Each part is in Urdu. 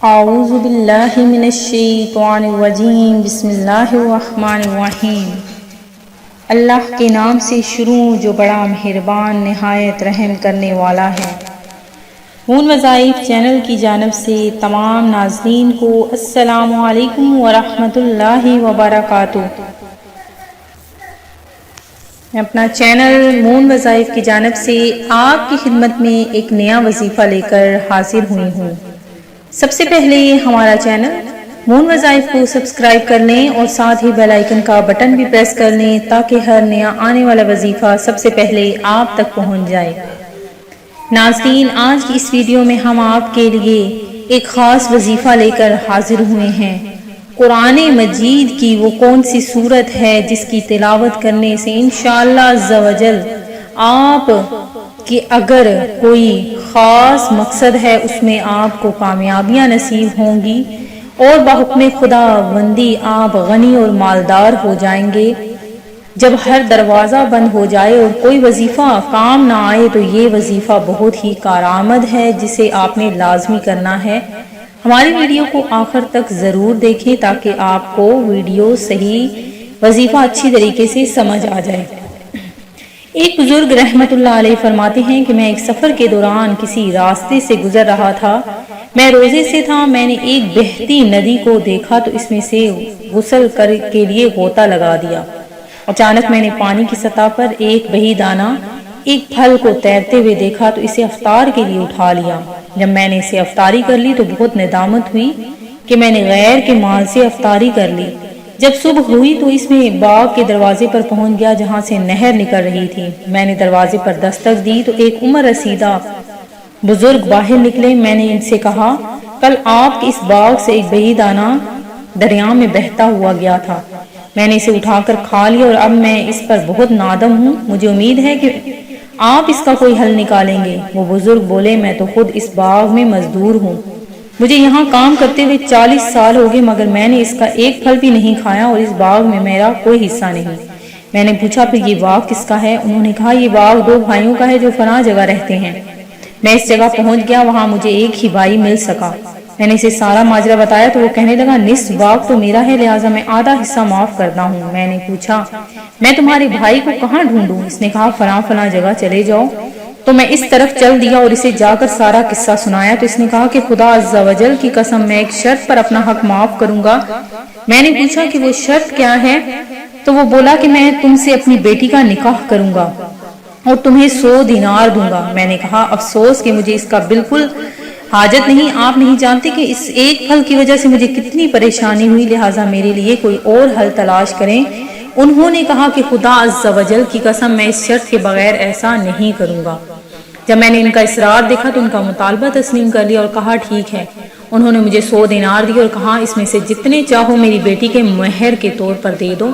اعوذ باللہ من الشیطان الرجیم بسم اللہ الرحمن الرحیم۔ اللہ کے نام سے شروع جو بڑا مہربان نہایت رحم کرنے والا ہے۔ نون وظائف چینل کی جانب سے تمام ناظرین کو السلام علیکم ورحمۃ اللہ وبرکاتہ۔ میں اپنا چینل مون وظائف کی جانب سے آپ کی خدمت میں ایک نیا وظیفہ لے کر حاضر ہوئی ہوں۔ سب سے پہلے ہمارا چینل مون وظائف کو سبسکرائب کر لیں اور ساتھ ہی بیل آئیکن کا بٹن بھی پریس کر لیں تاکہ ہر نیا آنے والا وظیفہ سب سے پہلے آپ تک پہنچ جائے۔ ناظرین، آج کی اس ویڈیو میں ہم آپ کے لیے ایک خاص وظیفہ لے کر حاضر ہوئے ہیں۔ قرآن مجید کی وہ کون سی سورت ہے جس کی تلاوت کرنے سے انشاءاللہ عز و جل آپ کہ اگر کوئی خاص مقصد ہے اس میں آپ کو کامیابیاں نصیب ہوں گی اور بحکم خدا بندی آپ غنی اور مالدار ہو جائیں گے۔ جب ہر دروازہ بند ہو جائے اور کوئی وظیفہ کام نہ آئے تو یہ وظیفہ بہت ہی کارآمد ہے جسے آپ نے لازمی کرنا ہے۔ ہماری ویڈیو کو آخر تک ضرور دیکھیں تاکہ آپ کو ویڈیو صحیح وظیفہ اچھی طریقے سے سمجھ آ جائے۔ ایک بزرگ رحمت اللہ علیہ فرماتے ہیں کہ میں ایک سفر کے دوران کسی راستے سے گزر رہا تھا۔ میں روزے سے تھا، میں نے ایک بہتی ندی کو دیکھا تو اس میں سے غسل کے لیے غوطہ لگا دیا۔ اچانک میں نے پانی کی سطح پر ایک بہی دانہ ایک پھل کو تیرتے ہوئے دیکھا تو اسے افطار کے لیے اٹھا لیا۔ جب میں نے اسے افطاری کر لی تو بہت ندامت ہوئی کہ میں نے غیر کے مال سے افطاری کر لی۔ جب صبح ہوئی تو اس میں باغ کے دروازے پر پہنچ گیا جہاں سے نہر نکل رہی تھی۔ میں نے دروازے پر دستک دی تو ایک عمر رسیدہ بزرگ باہر نکلے۔ میں نے ان سے کہا، کل آپ کے اس باغ سے ایک بہی دانہ دریا میں بہتا ہوا گیا تھا، میں نے اسے اٹھا کر کھا لیا اور اب میں اس پر بہت نادم ہوں۔ مجھے امید ہے کہ آپ اس کا کوئی حل نکالیں گے۔ وہ بزرگ بولے، میں تو خود اس باغ میں مزدور ہوں، مجھے یہاں کام کرتے ہوئے 40 سال ہو گئے مگر میں نے اس کا ایک پھل بھی نہیں کھایا اور اس باغ میں میرا کوئی حصہ نہیں۔ میں نے پوچھا، پھر یہ باغ کس کا ہے؟ انہوں نے کہا، یہ باغ 2 بھائیوں کا ہے جو فلاں جگہ رہتے ہیں۔ میں اس جگہ پہنچ گیا، وہاں مجھے ایک ہی بھائی مل سکا۔ میں نے اسے سارا ماجرا بتایا تو وہ کہنے لگا، نصف باغ تو میرا ہے لہٰذا میں آدھا حصہ معاف کرتا ہوں۔ میں نے پوچھا، میں تمہارے بھائی کو کہاں ڈھونڈوں؟ اس نے کہا، فلاں جگہ چلے جاؤ۔ تو میں اس طرف چل دیا اور اسے جا کر سارا قصہ سنایا تو اس نے کہا کہ خدا عز و جل کی قسم میں ایک شرط پر اپنا حق معاف کروں گا۔ میں نے پوچھا کہ وہ شرط کیا ہے؟ تو وہ بولا کہ میں تم سے اپنی بیٹی کا نکاح کروں گا اور تمہیں 100 دینار دوں گا۔ میں نے کہا، افسوس کہ مجھے اس کا بالکل حاجت نہیں، آپ نہیں جانتے کہ اس ایک پھل کی وجہ سے مجھے کتنی پریشانی ہوئی، لہٰذا میرے لیے کوئی اور حل تلاش کریں۔ انہوں نے کہا کہ خدا عز و جل کی قسم میں اس شرط کے بغیر ایسا نہیں کروں گا۔ جب میں نے ان کا اصرار دیکھا تو ان کا مطالبہ تسلیم کر لیا اور کہا، ٹھیک ہے۔ انہوں نے مجھے 100 دینار دی اور کہا، اس میں سے جتنے چاہو میری بیٹی کے مہر کے طور پر دے دو۔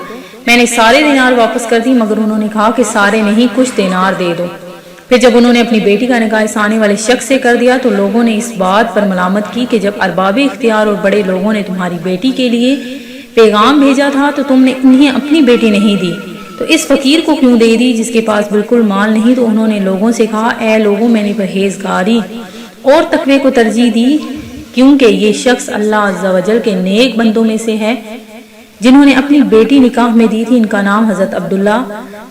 میں نے سارے دینار واپس کر دی مگر انہوں نے کہا کہ سارے نہیں، کچھ دینار دے دو۔ پھر جب انہوں نے اپنی بیٹی کا نکاح اس آنے والے شخص سے کر دیا تو لوگوں نے اس بات پر ملامت کی کہ جب ارباب اختیار اور بڑے لوگوں نے تمہاری بیٹی کے لیے پیغام بھیجا تھا تو تم نے انہیں اپنی بیٹی نہیں دی، تو اس فقیر کو کیوں دے دی جس کے پاس بالکل مال نہیں؟ تو انہوں نے لوگوں سے کہا، اے لوگوں، میں نے پرہیزگاری اور تقوی کو ترجیح دی کیونکہ یہ شخص اللہ عز و جل کے نیک بندوں میں سے ہے جنہوں نے اپنی بیٹی نکاح میں دی تھی۔ ان کا نام حضرت عبداللہ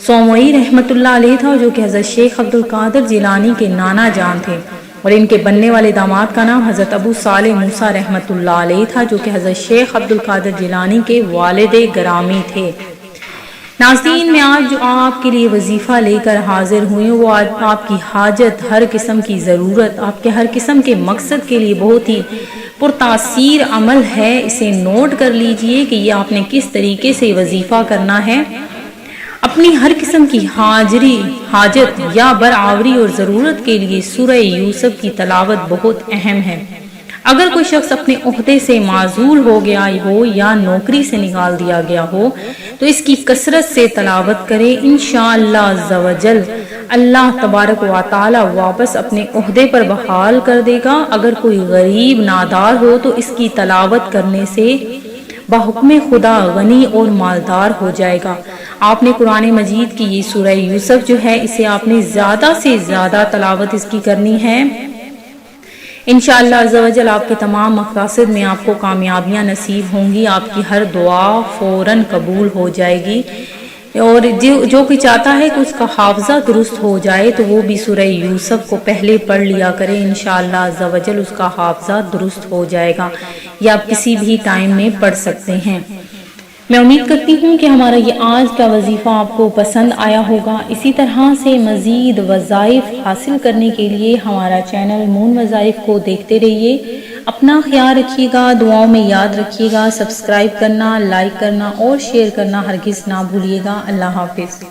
سوموئی رحمت اللہ علیہ تھا جو کہ حضرت شیخ عبد القادر جیلانی کے نانا جان تھے، اور ان کے بننے والے داماد کا نام حضرت ابو صالح موسیٰ رحمت اللہ علیہ تھا جو کہ حضرت شیخ عبد القادر جیلانی کے والد گرامی تھے۔ ناظرین، میں آج جو آپ کے لیے وظیفہ لے کر حاضر ہوئی ہوں وہ آج آپ کی حاجت، ہر قسم کی ضرورت، آپ کے ہر قسم کے مقصد کے لیے بہت ہی پرتاثیر عمل ہے۔ اسے نوٹ کر لیجئے کہ یہ آپ نے کس طریقے سے وظیفہ کرنا ہے۔ اپنی ہر قسم کی حاجت یا برآوری اور ضرورت کے لیے سورہ یوسف کی تلاوت بہت اہم ہے۔ اگر کوئی شخص اپنے عہدے سے معزول ہو گیا ہو یا نوکری سے نکال دیا گیا ہو تو اس کی کثرت سے تلاوت کرے، انشاءاللہ عز و جل اللہ تبارک و تعالی واپس اپنے عہدے پر بحال کر دے گا۔ اگر کوئی غریب نادار ہو تو اس کی تلاوت کرنے سے بحکم خدا غنی اور مالدار ہو جائے گا۔ آپ نے قرآن مجید کی یہ سورہ یوسف جو ہے اسے آپ نے زیادہ سے زیادہ تلاوت اس کی کرنی ہے۔ انشاءاللہ عز و جل آپ کے تمام مقاصد میں آپ کو کامیابیاں نصیب ہوں گی، آپ کی ہر دعا فوراً قبول ہو جائے گی، اور جو کوئی چاہتا ہے کہ اس کا حافظہ درست ہو جائے تو وہ بھی سورہ یوسف کو پہلے پڑھ لیا کرے، انشاءاللہ عز و جل اس کا حافظہ درست ہو جائے گا، یا آپ کسی بھی ٹائم میں پڑھ سکتے ہیں۔ میں امید کرتی ہوں کہ ہمارا یہ آج کا وظیفہ آپ کو پسند آیا ہوگا۔ اسی طرح سے مزید وظائف حاصل کرنے کے لیے ہمارا چینل مون وظائف کو دیکھتے رہیے۔ اپنا خیال رکھیے گا، دعاؤں میں یاد رکھیے گا، سبسکرائب کرنا، لائک کرنا اور شیئر کرنا ہرگز نہ بھولیے گا۔ اللہ حافظ۔